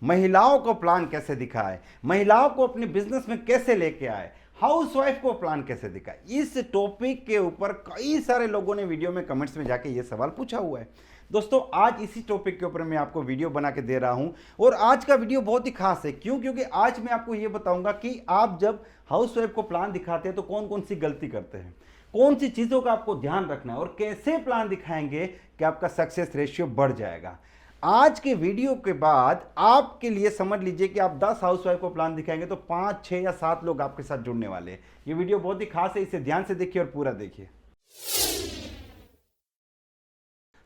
महिलाओं को प्लान कैसे दिखाए, महिलाओं को अपने बिजनेस में कैसे लेके आए, हाउसवाइफ को प्लान कैसे दिखाए। इस टॉपिक के ऊपर कई सारे लोगों ने वीडियो में कमेंट्स में जाके ये सवाल पूछा हुआ है। दोस्तों आज इसी टॉपिक के ऊपर मैं आपको वीडियो बना के दे रहा हूं और आज का वीडियो बहुत ही खास है। क्यों? क्योंकि आज मैं आपको ये बताऊंगा कि आप जब हाउसवाइफ को प्लान दिखाते हैं तो कौन कौन सी गलती करते हैं, कौन सी चीज़ों का आपको ध्यान रखना है और कैसे प्लान दिखाएंगे कि आपका सक्सेस रेशियो बढ़ जाएगा। आज के वीडियो के बाद आपके लिए समझ लीजिए कि आप 10 हाउसवाइफ को प्लान दिखाएंगे तो 5, 6 या 7 लोग आपके साथ जुड़ने वाले हैं। ये वीडियो बहुत ही खास है, इसे ध्यान से देखिए और पूरा देखिए।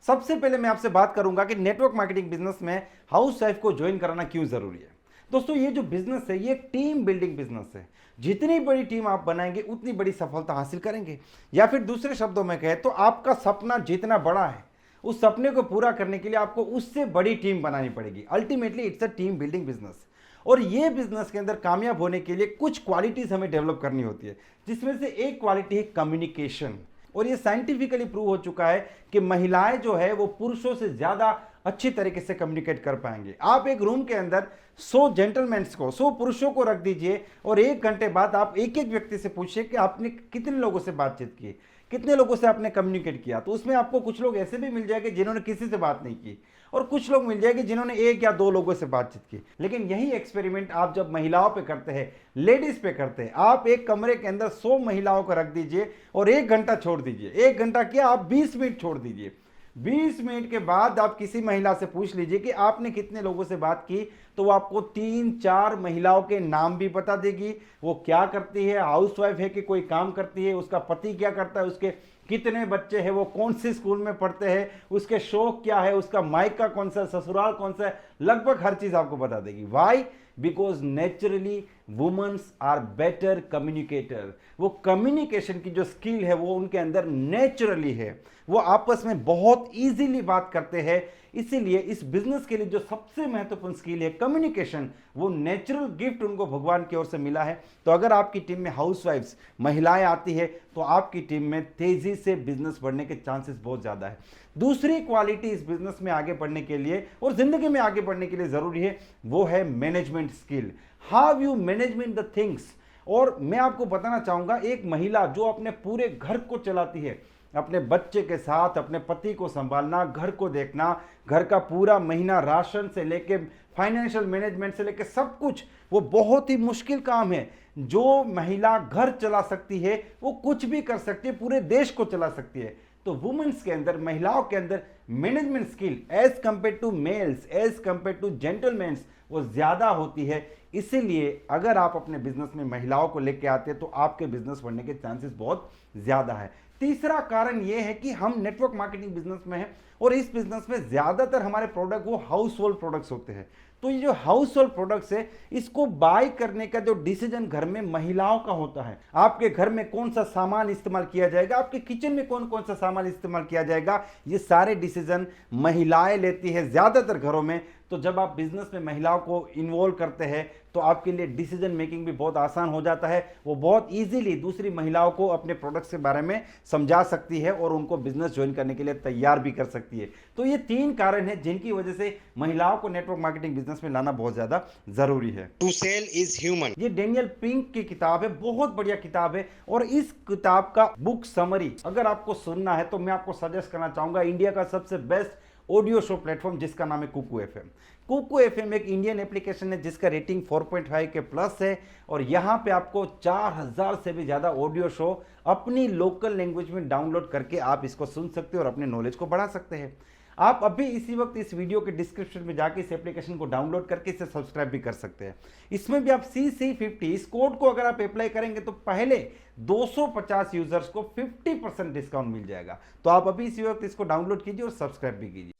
सबसे पहले मैं आपसे बात करूंगा कि नेटवर्क मार्केटिंग बिजनेस में हाउसवाइफ को ज्वाइन कराना क्यों जरूरी है। दोस्तों ये जो बिजनेस है ये एक टीम बिल्डिंग बिजनेस है। जितनी बड़ी टीम आप बनाएंगे उतनी बड़ी सफलता हासिल करेंगे, या फिर दूसरे शब्दों में कहें तो आपका सपना जितना बड़ा है उस सपने को पूरा करने के लिए आपको उससे बड़ी टीम बनानी पड़ेगी। Ultimately it's a team building business. और ये बिजनेस के अंदर कामयाब होने के लिए कुछ क्वालिटीज हमें डेवलप करनी होती है, जिसमें से एक क्वालिटी है कम्युनिकेशन। और ये साइंटिफिकली प्रूव हो चुका है कि महिलाएं जो है वो पुरुषों से ज्यादा अच्छी तरीके से कम्युनिकेट कर पाएंगे। आप एक रूम के अंदर 100 जेंटलमैन्स को, 100 पुरुषों को रख दीजिए और 1 घंटे बाद आप एक एक व्यक्ति से पूछिए कि आपने कितने लोगों से बातचीत की, कितने लोगों से आपने कम्युनिकेट किया। तो उसमें आपको कुछ लोग ऐसे भी मिल जाएंगे जिन्होंने किसी से बात नहीं की और कुछ लोग मिल जाएंगे जिन्होंने 1 या 2 लोगों से बातचीत की। लेकिन यही एक्सपेरिमेंट आप जब महिलाओं पे करते हैं, लेडीज पे करते हैं, आप एक कमरे के अंदर 100 महिलाओं को रख दीजिए और 1 घंटा छोड़ दीजिए। 1 घंटा किया, आप 20 मिनट छोड़ दीजिए। 20 मिनट के बाद आप किसी महिला से पूछ लीजिए कि आपने कितने लोगों से बात की, तो वो आपको 3-4 महिलाओं के नाम भी बता देगी। वो क्या करती है, हाउसवाइफ है कि कोई काम करती है, उसका पति क्या करता है, उसके कितने बच्चे हैं, वो कौन से स्कूल में पढ़ते हैं, उसके शौक क्या है, उसका मायका कौन सा, ससुराल कौन सा है, लगभग हर चीज आपको बता देगी। Why? Because naturally womens are better communicator. वो कम्युनिकेशन की जो स्किल है वो उनके अंदर नेचुरली है, वो आपस में बहुत इजीली बात करते हैं। इसीलिए इस बिजनेस के लिए जो सबसे महत्वपूर्ण स्किल है कम्युनिकेशन, वो नेचुरल गिफ्ट उनको भगवान की ओर से मिला है। तो अगर आपकी टीम में हाउसवाइफ्स महिलाएं आती है तो आपकी टीम में तेजी से बिजनेस बढ़ने के चांसेस बहुत ज्यादा है। दूसरी क्वालिटी इस बिजनेस में आगे बढ़ने के लिए और जिंदगी में आगे बढ़ने के लिए जरूरी है, वो है management skill. How you management the things. और मैं आपको बताना चाहूंगा, एक महिला जो अपने पूरे घर को चलाती है, अपने बच्चे के साथ अपने पति को संभालना, घर को देखना, घर का पूरा महीना राशन से लेके फाइनेंशियल मैनेजमेंट से लेके सब कुछ, वो बहुत ही मुश्किल काम है। जो महिला घर चला सकती है वो कुछ भी कर सकती है, पूरे देश को चला सकती है। तो वुमेन्स के अंदर, महिलाओं के अंदर management skill as compare to males, as compare to gentlemans, वो ज्यादा होती है। इसीलिए अगर आप अपने बिजनेस में महिलाओं को लेके आते हैं तो आपके बिजनेस बढ़ने के चांसेस बहुत ज्यादा है। तीसरा कारण यह है कि हम नेटवर्क मार्केटिंग बिजनेस में हैं और इस बिजनेस में ज्यादातर हमारे प्रोडक्ट वो हाउस होल्ड प्रोडक्ट्स होते हैं। तो ये जो हाउस होल्ड प्रोडक्ट्स है, इसको बाय करने का जो डिसीजन घर में महिलाओं का होता है। आपके घर में कौन सा सामान इस्तेमाल किया जाएगा, आपके किचन में कौन कौन सा सामान इस्तेमाल किया जाएगा, ये सारे डिसीजन महिलाएं लेती है ज्यादातर घरों में। तो जब आप बिजनेस में महिलाओं को इन्वॉल्व करते हैं तो आपके लिए डिसीजन मेकिंग भी बहुत आसान हो जाता है। वो बहुत इजीली दूसरी महिलाओं को अपने प्रोडक्ट्स के बारे में समझा सकती है और उनको बिजनेस ज्वाइन करने के लिए तैयार भी कर सकती है। तो ये 3 कारण हैं जिनकी वजह से महिलाओं को नेटवर्क मार्केटिंग बिजनेस में लाना बहुत ज्यादा जरूरी है। To sell is human. ये डेनियल पिंक की किताब है, बहुत बढ़िया किताब है। और इस किताब का बुक समरी अगर आपको सुनना है तो मैं आपको सजेस्ट करना चाहूंगा इंडिया का सबसे बेस्ट ऑडियो शो प्लेटफॉर्म जिसका नाम है कुकू एफएम। कुकू एफएम एक इंडियन एप्लीकेशन है जिसका रेटिंग 4.5 के प्लस है और यहाँ पे आपको 4000 से भी ज्यादा ऑडियो शो अपनी लोकल लैंग्वेज में डाउनलोड करके आप इसको सुन सकते हो और अपने नॉलेज को बढ़ा सकते हैं। आप अभी इसी वक्त इस वीडियो के डिस्क्रिप्शन में जाके इस एप्लीकेशन को डाउनलोड करके इसे सब्सक्राइब भी कर सकते हैं। इसमें भी आप CC50 इस कोड को अगर आप अप्लाई करेंगे तो पहले 250 यूजर्स को 50% डिस्काउंट मिल जाएगा। तो आप अभी इसी वक्त इसको डाउनलोड कीजिए और सब्सक्राइब भी कीजिए।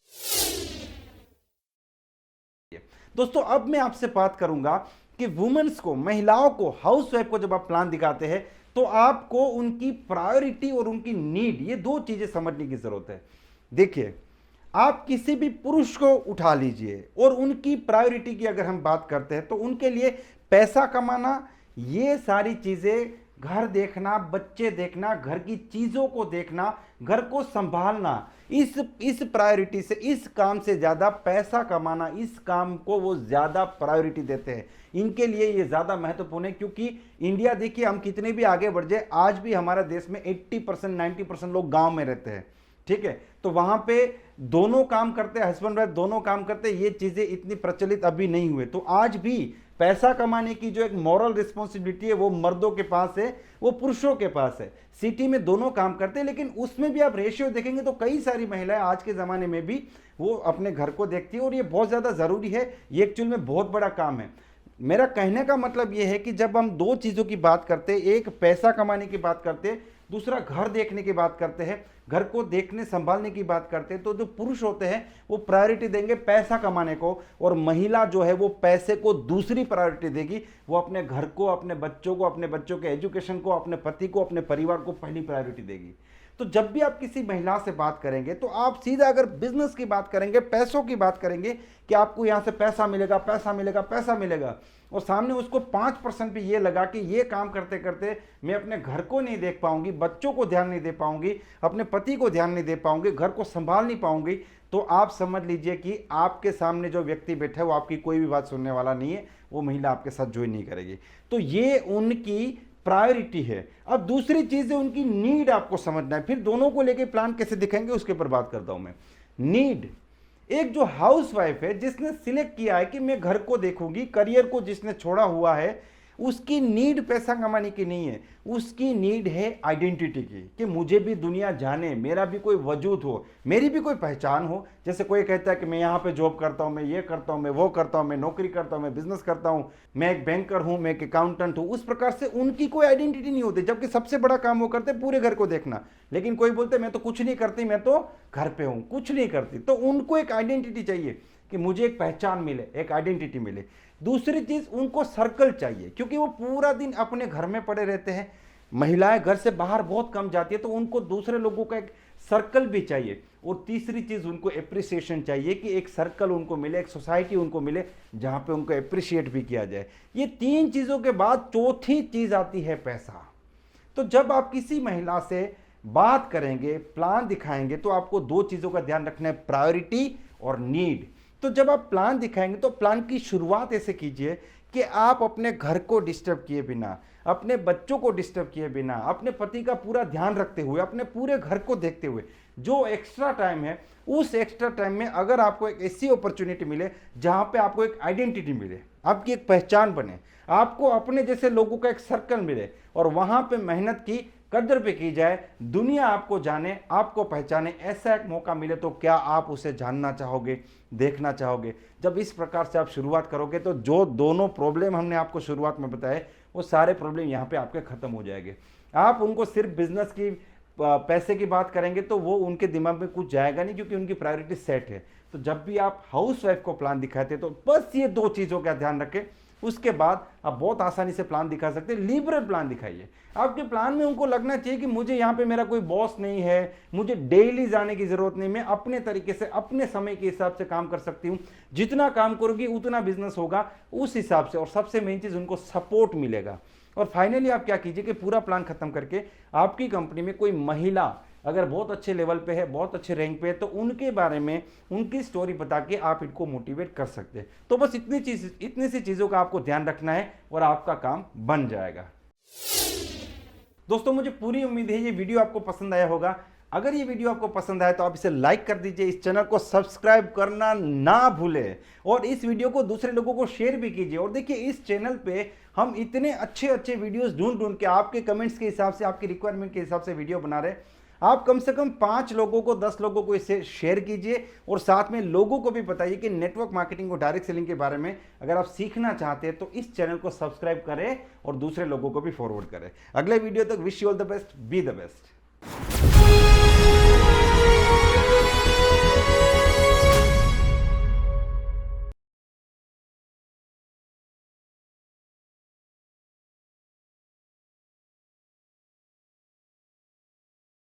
दोस्तों अब मैं आपसे बात करूंगा कि वुमेन्स को, महिलाओं को, हाउसवाइफ को जब आप प्लान दिखाते हैं तो आपको उनकी प्रायोरिटी और उनकी नीड, ये 2 चीजें समझने की जरूरत है। देखिए, आप किसी भी पुरुष को उठा लीजिए और उनकी प्रायोरिटी की अगर हम बात करते हैं तो उनके लिए पैसा कमाना, ये सारी चीजें घर देखना, बच्चे देखना, घर की चीज़ों को देखना, घर को संभालना, इस प्रायोरिटी से, इस काम से ज़्यादा पैसा कमाना, इस काम को वो ज़्यादा प्रायोरिटी देते हैं। इनके लिए ये ज़्यादा महत्वपूर्ण है, क्योंकि इंडिया देखिए, हम कितने भी आगे बढ़ जाए, आज भी हमारे देश में 80% 90% लोग गांव में रहते हैं, ठीक है। तो वहां पे दोनों काम करते हैं, हस्बैंड वाइफ दोनों काम करते हैं, ये चीज़ें इतनी प्रचलित अभी नहीं हुए। तो आज भी पैसा कमाने की जो एक मॉरल रिस्पॉन्सिबिलिटी है वो मर्दों के पास है, वो पुरुषों के पास है। सिटी में दोनों काम करते हैं, लेकिन उसमें भी आप रेशियो देखेंगे तो कई सारी महिलाएं आज के ज़माने में भी वो अपने घर को देखती है, और ये बहुत ज़्यादा ज़रूरी है, ये एक्चुअल में बहुत बड़ा काम है। मेरा कहने का मतलब ये है कि जब हम दो चीज़ों की बात करते हैं, एक पैसा कमाने की बात करते हैं, दूसरा घर देखने की बात करते हैं, घर को देखने संभालने की बात करते हैं, तो जो पुरुष होते हैं वो प्रायोरिटी देंगे पैसा कमाने को, और महिला जो है वो पैसे को दूसरी प्रायोरिटी देगी। वो अपने घर को, अपने बच्चों को, अपने बच्चों के एजुकेशन को, अपने पति को, अपने परिवार को पहली प्रायोरिटी देगी। तो जब भी आप किसी महिला से बात करेंगे तो आप सीधा अगर बिजनेस की बात करेंगे, पैसों की बात करेंगे कि आपको यहाँ से पैसा मिलेगा, पैसा मिलेगा, पैसा मिलेगा, और सामने उसको 5% भी ये लगा कि ये काम करते करते मैं अपने घर को नहीं देख पाऊंगी, बच्चों को ध्यान नहीं दे पाऊंगी, अपने पति को ध्यान नहीं दे पाऊंगी, घर को संभाल नहीं पाऊंगी, तो आप समझ लीजिए कि आपके सामने जो व्यक्ति बैठा है वो आपकी कोई भी बात सुनने वाला नहीं है, वो महिला आपके साथ ज्वाइन नहीं करेगी। तो ये उनकी प्रायोरिटी है। अब दूसरी चीज है उनकी नीड, आपको समझना है। फिर दोनों को लेके प्लान कैसे दिखाएंगे उसके ऊपर बात करता हूं मैं। नीड, एक जो हाउसवाइफ है जिसने सिलेक्ट किया है कि मैं घर को देखूंगी, करियर को जिसने छोड़ा हुआ है, उसकी नीड पैसा कमाने की नहीं है, उसकी नीड है आइडेंटिटी की, कि मुझे भी दुनिया जाने, मेरा भी कोई वजूद हो, मेरी भी कोई पहचान हो। जैसे कोई कहता है कि मैं यहाँ पे जॉब करता हूँ, मैं ये करता हूँ, मैं वो करता हूँ, मैं नौकरी करता हूँ, मैं बिजनेस करता हूँ, मैं एक बैंकर हूँ, मैं एक अकाउंटेंट हूँ, उस प्रकार से उनकी कोई आइडेंटिटी नहीं होती, जबकि सबसे बड़ा काम वो करते पूरे घर को देखना। लेकिन कोई बोलते मैं तो कुछ नहीं करती, मैं तो घर पे हूँ, कुछ नहीं करती। तो उनको एक आइडेंटिटी चाहिए कि मुझे एक पहचान मिले, एक आइडेंटिटी मिले। दूसरी चीज, उनको सर्कल चाहिए, क्योंकि वो पूरा दिन अपने घर में पड़े रहते हैं। महिलाएं घर से बाहर बहुत कम जाती है, तो उनको दूसरे लोगों का एक सर्कल भी चाहिए। और तीसरी चीज, उनको एप्रिसिएशन चाहिए, कि एक सर्कल उनको मिले, एक सोसाइटी उनको मिले जहां पे उनको एप्रिशिएट भी किया जाए। ये तीन चीजों के बाद चौथी चीज आती है पैसा। तो जब आप किसी महिला से बात करेंगे, प्लान दिखाएंगे, तो आपको दो चीजों का ध्यान रखना है, प्रायोरिटी और नीड। तो जब आप प्लान दिखाएंगे तो प्लान की शुरुआत ऐसे कीजिए कि आप अपने घर को डिस्टर्ब किए बिना, अपने बच्चों को डिस्टर्ब किए बिना, अपने पति का पूरा ध्यान रखते हुए, अपने पूरे घर को देखते हुए, जो एक्स्ट्रा टाइम है, उस एक्स्ट्रा टाइम में अगर आपको एक ऐसी अपॉर्चुनिटी मिले जहां पे आपको एक आइडेंटिटी मिले, आपकी एक पहचान बने, आपको अपने जैसे लोगों का एक सर्कल मिले, और वहां पे मेहनत की कदर पे की जाए, दुनिया आपको जाने, आपको पहचाने, ऐसा एक मौका मिले, तो क्या आप उसे जानना चाहोगे, देखना चाहोगे? जब इस प्रकार से आप शुरुआत करोगे तो जो दोनों प्रॉब्लम हमने आपको शुरुआत में बताए, वो सारे प्रॉब्लम यहाँ पे आपके खत्म हो जाएंगे। आप उनको सिर्फ बिजनेस की, पैसे की बात करेंगे तो वो उनके दिमाग में कुछ जाएगा नहीं, क्योंकि उनकी प्रायोरिटी सेट है। तो जब भी आप हाउस वाइफ को प्लान दिखाते तो बस ये दो चीज़ों का ध्यान रखें, उसके बाद आप बहुत आसानी से प्लान दिखा सकते हैं। लिबरल प्लान दिखाइए। आपके प्लान में उनको लगना चाहिए कि मुझे यहाँ पे मेरा कोई बॉस नहीं है, मुझे डेली जाने की जरूरत नहीं, मैं अपने तरीके से, अपने समय के हिसाब से काम कर सकती हूँ, जितना काम करूँगी उतना बिजनेस होगा उस हिसाब से, और सबसे मेन चीज़, उनको सपोर्ट मिलेगा। और फाइनली आप क्या कीजिए कि पूरा प्लान खत्म करके आपकी कंपनी में कोई महिला अगर बहुत अच्छे लेवल पे है, बहुत अच्छे रैंक पे है, तो उनके बारे में उनकी स्टोरी बता के आप इनको मोटिवेट कर सकते हैं। तो बस इतनी सी चीज़ों का आपको ध्यान रखना है और आपका काम बन जाएगा। दोस्तों, मुझे पूरी उम्मीद है ये वीडियो आपको पसंद आया होगा। अगर ये वीडियो आपको पसंद आया तो आप इसे लाइक कर दीजिए, इस चैनल को सब्सक्राइब करना ना भूलें, और इस वीडियो को दूसरे लोगों को शेयर भी कीजिए। और देखिए, इस चैनल पे हम इतने अच्छे अच्छे वीडियोस ढूंढ के आपके कमेंट्स के हिसाब से, आपकी रिक्वायरमेंट के हिसाब से वीडियो बना रहे हैं। आप कम से कम 5 लोगों को, 10 लोगों को इसे शेयर कीजिए, और साथ में लोगों को भी बताइए कि नेटवर्क मार्केटिंग और डायरेक्ट सेलिंग के बारे में अगर आप सीखना चाहते हैं तो इस चैनल को सब्सक्राइब करें और दूसरे लोगों को भी फॉरवर्ड करें। अगले वीडियो तक wish you all the best, be the best.